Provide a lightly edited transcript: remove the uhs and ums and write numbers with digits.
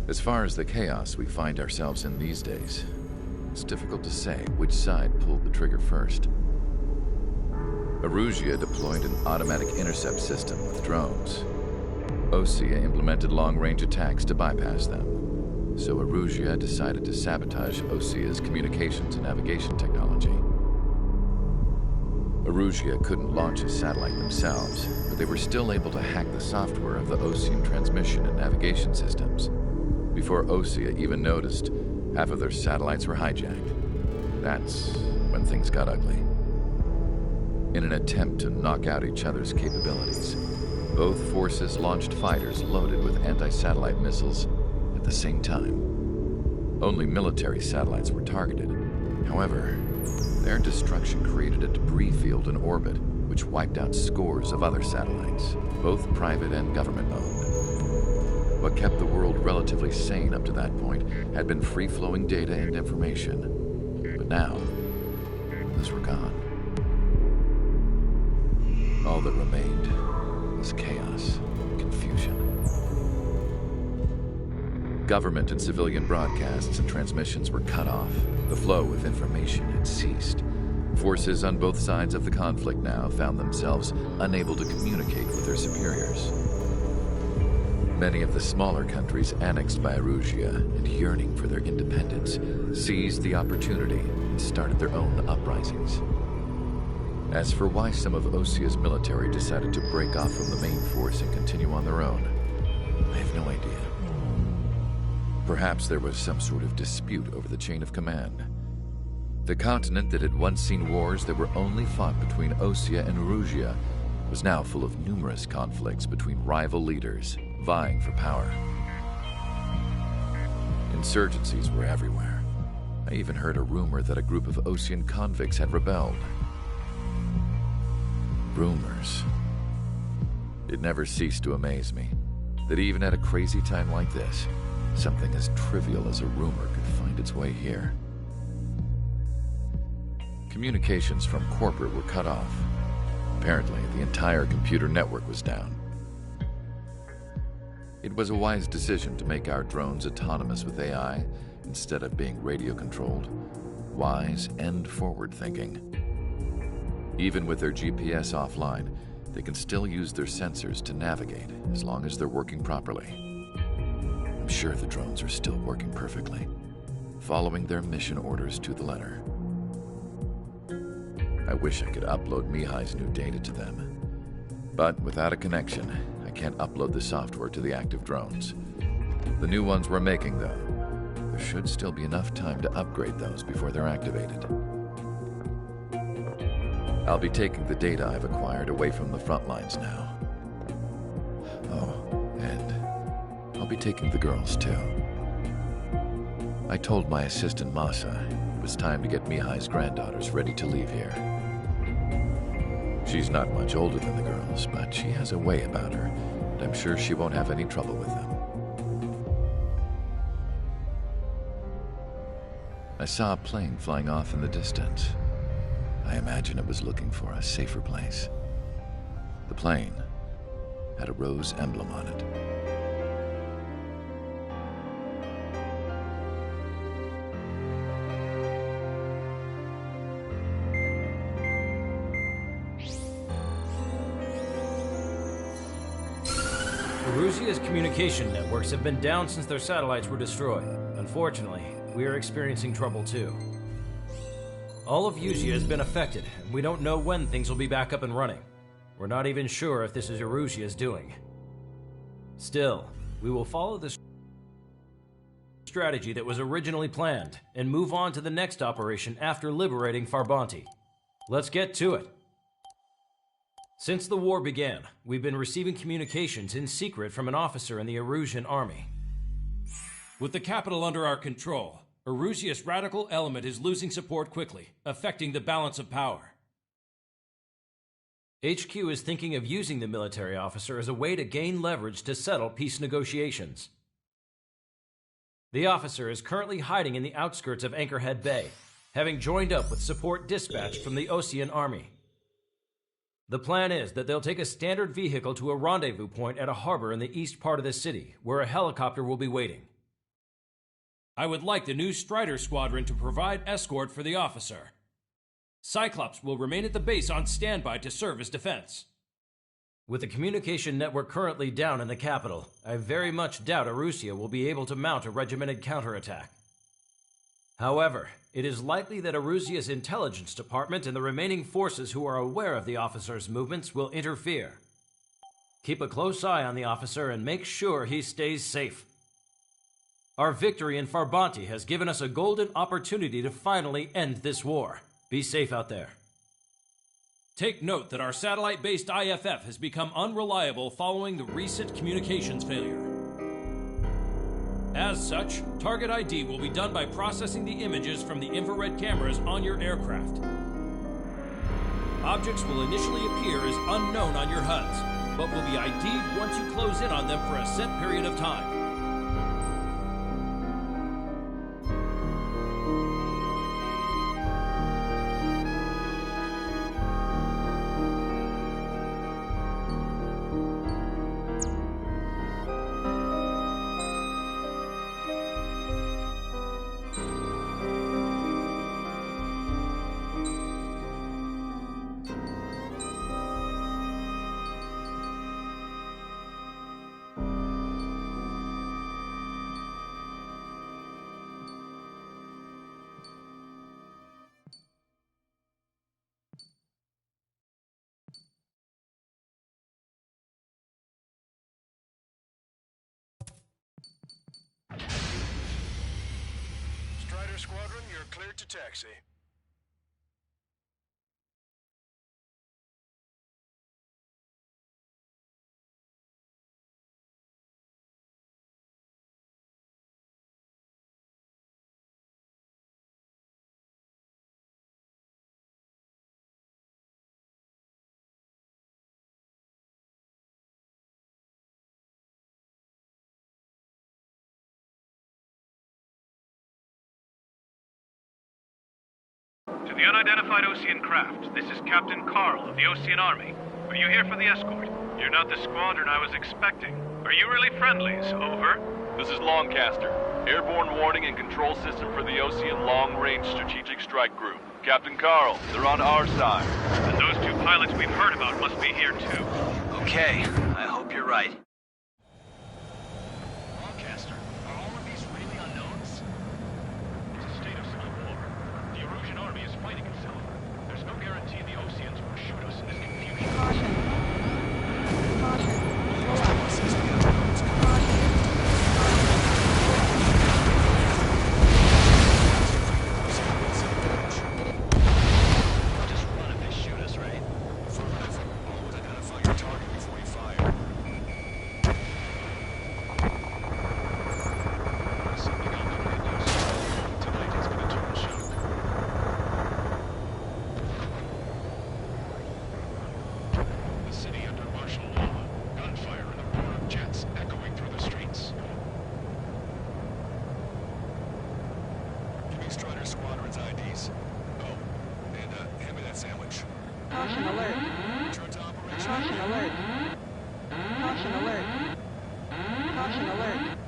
As far as the chaos we find ourselves in these days, it's difficult to say which side pulled the trigger first. Erusia deployed an automatic intercept system with drones. Osea implemented long-range attacks to bypass them. So Erusia decided to sabotage Osea's communications and navigation technology. Erusia couldn't launch a satellite themselves, but they were still able to hack the software of the Osean transmission and navigation systems. Before Osea even noticed, half of their satellites were hijacked. That's when things got ugly. In an attempt to knock out each other's capabilities, both forces launched fighters loaded with anti-satellite missiles at the same time. Only military satellites were targeted. However, their destruction created a debris field in orbit, which wiped out scores of other satellites, both private and government-owned. What kept the world relatively sane up to that point had been free-flowing data and information. But now, those were gone. All that remained was chaos and confusion. Government and civilian broadcasts and transmissions were cut off. The flow of information had ceased. Forces on both sides of the conflict now found themselves unable to communicate with their superiors. Many of the smaller countries annexed by Erusia and yearning for their independence seized the opportunity and started their own uprisings. As for why some of Osea's military decided to break off from the main force and continue on their own, I have no idea. Perhaps there was some sort of dispute over the chain of command. The continent that had once seen wars that were only fought between Osea and Erusia was now full of numerous conflicts between rival leaders vying for power. Insurgencies were everywhere. I even heard a rumor that a group of Osean convicts had rebelled. Rumors. It never ceased to amaze me that even at a crazy time like this, something as trivial as a rumor could find its way here. Communications from corporate were cut off. Apparently, the entire computer network was down. It was a wise decision to make our drones autonomous with AI instead of being radio-controlled. Wise and forward-thinking. Even with their GPS offline, they can still use their sensors to navigate as long as they're working properly. I'm sure the drones are still working perfectly, following their mission orders to the letter. I wish I could upload Mihai's new data to them. But without a connection, I can't upload the software to the active drones. The new ones we're making, though, there should still be enough time to upgrade those before they're activated. I'll be taking the data I've acquired away from the front lines now. Oh, and I'll be taking the girls, too. I told my assistant Masa it was time to get Mihai's granddaughters ready to leave here. She's not much older than the girls, but she has a way about her, and I'm sure she won't have any trouble with them. I saw a plane flying off in the distance. I imagine it was looking for a safer place. The plane had a rose emblem on it. Erusia's communication networks have been down since their satellites were destroyed. Unfortunately, we are experiencing trouble too. All of Usia has been affected, and we don't know when things will be back up and running. We're not even sure if this is Erusia's doing. Still, we will follow the strategy that was originally planned, and move on to the next operation after liberating Farbanti. Let's get to it. Since the war began, we've been receiving communications in secret from an officer in the Erusian army. With the capital under our control, Erusia's radical element is losing support quickly, affecting the balance of power. HQ is thinking of using the military officer as a way to gain leverage to settle peace negotiations. The officer is currently hiding in the outskirts of Anchorhead Bay, having joined up with support dispatched from the Osean army. The plan is that they'll take a standard vehicle to a rendezvous point at a harbor in the east part of the city, where a helicopter will be waiting. I would like the new Strider Squadron to provide escort for the officer. Cyclops will remain at the base on standby to serve as defense. With the communication network currently down in the capital, I very much doubt Arusea will be able to mount a regimented counterattack. However, it is likely that Arusea's intelligence department and the remaining forces who are aware of the officer's movements will interfere. Keep a close eye on the officer and make sure he stays safe. Our victory in Farbanti has given us a golden opportunity to finally end this war. Be safe out there. Take note that our satellite-based IFF has become unreliable following the recent communications failure. As such, target ID will be done by processing the images from the infrared cameras on your aircraft. Objects will initially appear as unknown on your HUDs, but will be ID'd once you close in on them for a set period of time. Strider Squadron, you're cleared to taxi. To the unidentified Ocean craft, this is Captain Carl of the Ocean Army. Are you here for the escort? You're not the squadron I was expecting. Are you really friendlies? Over. This is Longcaster. Airborne warning and control system for the Ocean Long-Range Strategic Strike Group. Captain Carl, they're on our side. And those two pilots we've heard about must be here too. Okay, I hope you're right. Longcaster, are all of these really unknowns? It's a state of civil war. The Erusian army is fighting itself. There's no guarantee the Oceans will shoot us in this confusion. Caution. Just run if they shoot us, right? Affirmative. Always identify your target before you fire. Something on the radios. Tonight is gonna turn shock. The city under martial law. Gunfire and the roar of jets echoing through the streets. Give me Strider Squadron's IDs. Oh, and hand me that sandwich. Caution alert. Return to operation. Caution alert. Caution alert. Caution alert.